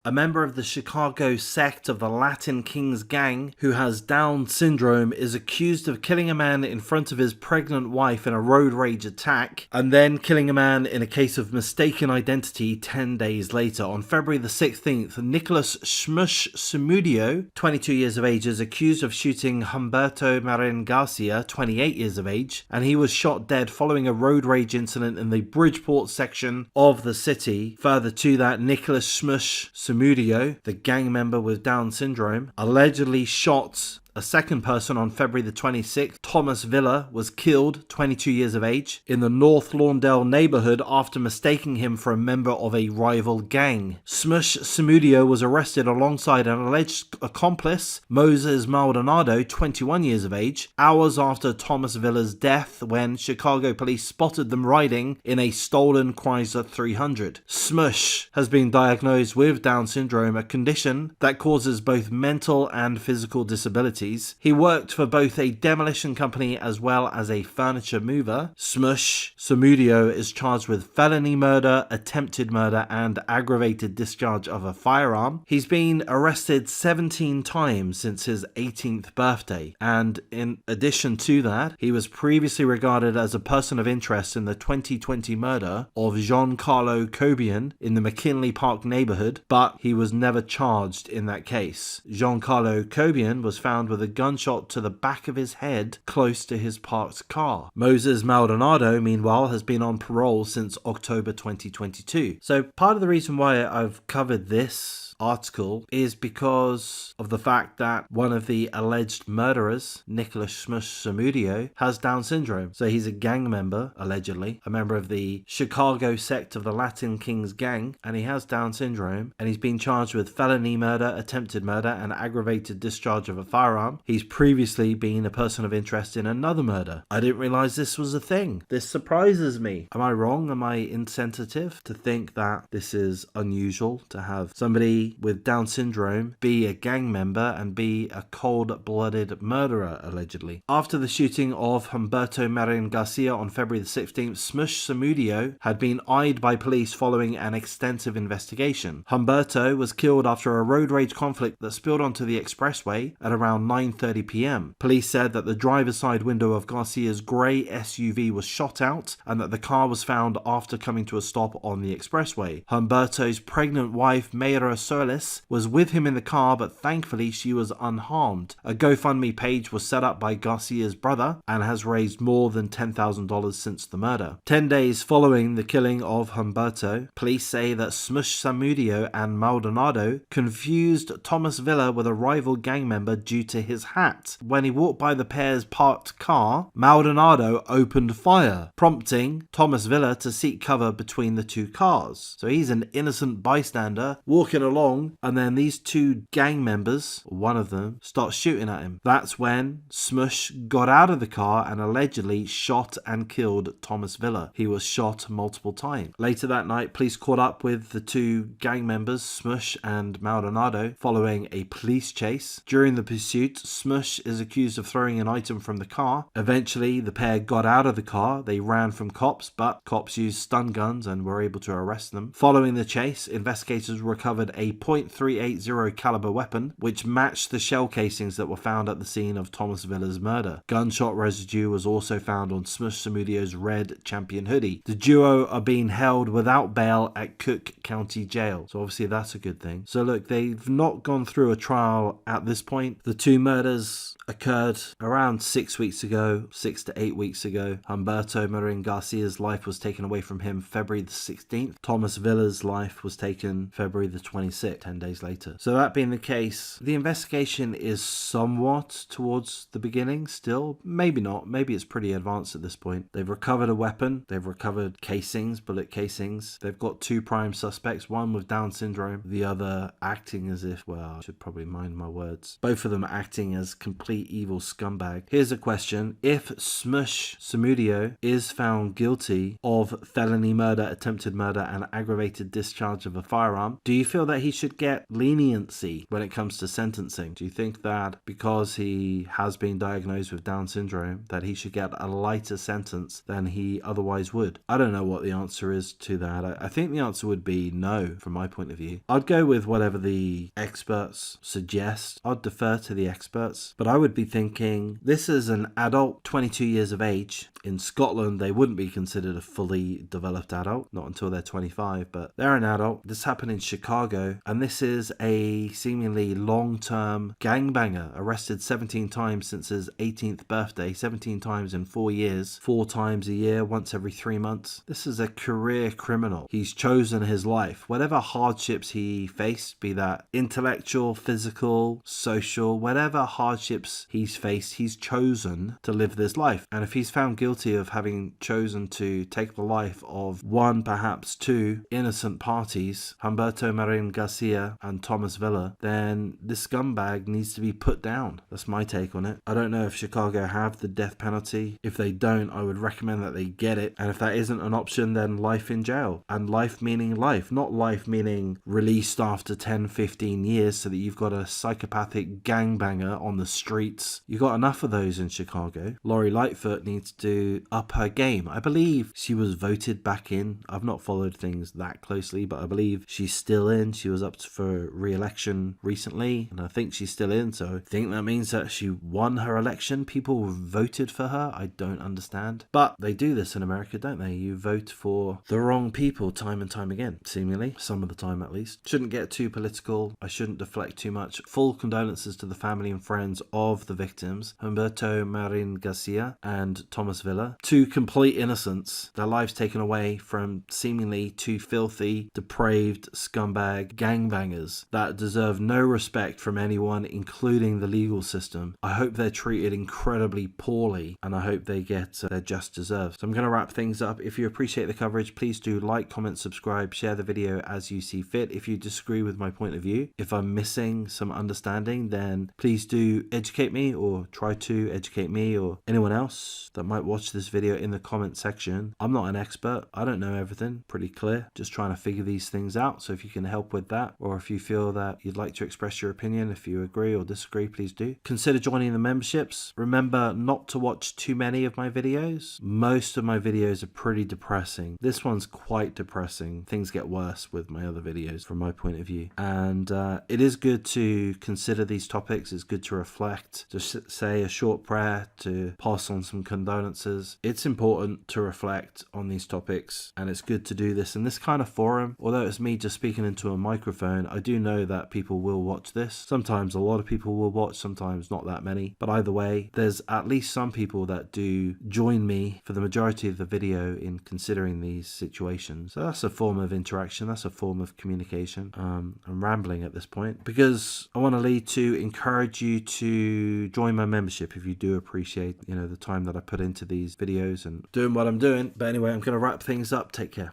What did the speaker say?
A member of the Chicago sect of the Latin Kings gang who has Down syndrome is accused of killing a man in front of his pregnant wife in a road rage attack and then killing a man in a case of mistaken identity 10 days later. On February the 16th, Nicholas Smush Samudio, 22 years of age, is accused of shooting Humberto Marin-Garcia, 28 years of age, and he was shot dead following a road rage incident in the Bridgeport section of the city. Further to that, Nicholas Smush Samudio, the gang member with Down syndrome, allegedly shot a second person on February the 26th. Thomas Villa was killed, 22 years of age, in the North Lawndale neighborhood after mistaking him for a member of a rival gang. Smush Samudio was arrested alongside an alleged accomplice, Moses Maldonado, 21 years of age, hours after Thomas Villa's death when Chicago police spotted them riding in a stolen Chrysler 300. Smush has been diagnosed with Down syndrome, a condition that causes both mental and physical disability. He worked for both a demolition company as well as a furniture mover. Smush Samudio is charged with felony murder, attempted murder, and aggravated discharge of a firearm. He's been arrested 17 times since his 18th birthday, and in addition to that, he was previously regarded as a person of interest in the 2020 murder of Giancarlo Cobian in the McKinley Park neighborhood, but he was never charged in that case. Giancarlo Cobian was found with a gunshot to the back of his head close to his parked car. Moses Maldonado, meanwhile, has been on parole since October 2022. So part of the reason why I've covered this article is because of the fact that one of the alleged murderers, Nicholas Smush Samudio, has Down syndrome. So he's a gang member, allegedly, a member of the Chicago sect of the Latin Kings gang, and he has Down syndrome, and he's been charged with felony murder, attempted murder, and aggravated discharge of a firearm. He's previously been a person of interest in another murder. I didn't realize this was a thing. This surprises me. Am I wrong? Am I insensitive to think that this is unusual to have somebody with Down syndrome be a gang member and be a cold-blooded murderer, allegedly? After the shooting of Humberto Marin-Garcia on February the 16th, Smush Samudio had been eyed by police following an extensive investigation. Humberto was killed after a road rage conflict that spilled onto the expressway at around 9:30 p.m. Police said that the driver's side window of Garcia's grey SUV was shot out and that the car was found after coming to a stop on the expressway. Humberto's pregnant wife, Mayra Solis, was with him in the car, but thankfully she was unharmed. A GoFundMe page was set up by Garcia's brother and has raised more than $10,000 since the murder. 10 days following the killing of Humberto, police say that Smush Samudio and Maldonado confused Thomas Villa with a rival gang member due to his hat. When he walked by the pair's parked car, Maldonado opened fire, prompting Thomas Villa to seek cover between the two cars. So he's an innocent bystander walking along, and then these two gang members, one of them, start shooting at him. That's when Smush got out of the car and allegedly shot and killed Thomas Villa. He was shot multiple times. Later that night, police caught up with the two gang members, Smush and Maldonado, following a police chase. During the pursuit, Smush is accused of throwing an item from the car. Eventually, the pair got out of the car. They ran from cops, but cops used stun guns and were able to arrest them. Following the chase, investigators recovered a .380 caliber weapon, which matched the shell casings that were found at the scene of Thomas Villa's murder. Gunshot residue was also found on Smush Samudio's red Champion hoodie. The duo are being held without bail at Cook County Jail, so obviously that's a good thing. So look, they've not gone through a trial at this point. The two murders occurred around 6 weeks ago, 6 to 8 weeks ago. Humberto Marin-Garcia's life was taken away from him February the 16th. Thomas Villa's life was taken February the 26th, 10 days later. So that being the case, the investigation is somewhat towards the beginning still. Maybe not. Maybe it's pretty advanced at this point. They've recovered a weapon. They've recovered casings, bullet casings. They've got two prime suspects, one with Down syndrome, the other acting as if, well, I should probably mind my words. Both of them acting as complete evil scumbag. Here's a question. If Smush Samudio is found guilty of felony murder, attempted murder, and aggravated discharge of a firearm, do you feel that he he should get leniency when it comes to sentencing? Do you think that because he has been diagnosed with Down syndrome that he should get a lighter sentence than he otherwise would? I don't know what the answer is to that. I think the answer would be no from my point of view. I'd go with whatever the experts suggest. I'd defer to the experts, but I would be thinking this is an adult, 22 years of age. In Scotland, they wouldn't be considered a fully developed adult, not until they're 25, but they're an adult. This happened in Chicago, and this is a seemingly long-term gangbanger, arrested 17 times since his 18th birthday, 17 times in 4 years, 4 times a year, once every 3 months. This is a career criminal. He's chosen his life. Whatever hardships he faced, be that intellectual, physical, social, whatever hardships he's faced, he's chosen to live this life. And if he's found guilty of having chosen to take the life of one, perhaps two innocent parties, Humberto Marin-Garcia and Thomas Villa, then this scumbag needs to be put down. That's my take on it. I don't know if Chicago have the death penalty. If they don't, I would recommend that they get it. And if that isn't an option, then life in jail. And life meaning life, not life meaning released after 10, 15 years so that you've got a psychopathic gangbanger on the streets. You've got enough of those in Chicago. Lori Lightfoot needs to up her game. I believe she was voted back in. I've not followed things that closely, but I believe she's still in. She was up for re-election recently, and I think she's still in, so I think that means that she won her election. People voted for her. I don't understand. But they do this in America, don't they? You vote for the wrong people time and time again, seemingly. Some of the time, at least. Shouldn't get too political. I shouldn't deflect too much. Full condolences to the family and friends of the victims, Humberto Marin-Garcia and Thomas Villa. Two complete innocents, their lives taken away from seemingly two filthy, depraved, scumbag gangbangers that deserve no respect from anyone, including the legal system. I hope they're treated incredibly poorly, and I hope they get their just deserves. So I'm going to wrap things up. If you appreciate the coverage, please do like, comment, subscribe, share the video as you see fit. If you disagree with my point of view, if I'm missing some understanding, then please do educate me, or try to educate me or anyone else that might watch this video in the comment section. I'm not an expert. I don't know everything. Pretty clear. Just trying to figure these things out. So if you can help with that, or if you feel that you'd like to express your opinion, if you agree or disagree, please do. Consider joining the memberships. Remember not to watch too many of my videos. Most of my videos are pretty depressing. This one's quite depressing. Things get worse with my other videos from my point of view. And it is good to consider these topics. It's good to reflect. Just say a short prayer, to pass on some condolences. It's important to reflect on these topics, and it's good to do this in this kind of forum. Although it's me just speaking into a microphone, I do know that people will watch this. Sometimes a lot of people will watch, sometimes not that many. But either way, there's at least some people that do join me for the majority of the video in considering these situations. So that's a form of interaction. That's a form of communication. I'm rambling at this point because I want to lead to encourage you to join my membership if you do appreciate, the time that I put into these videos and doing what I'm doing. But anyway, I'm going to wrap things up. Take care.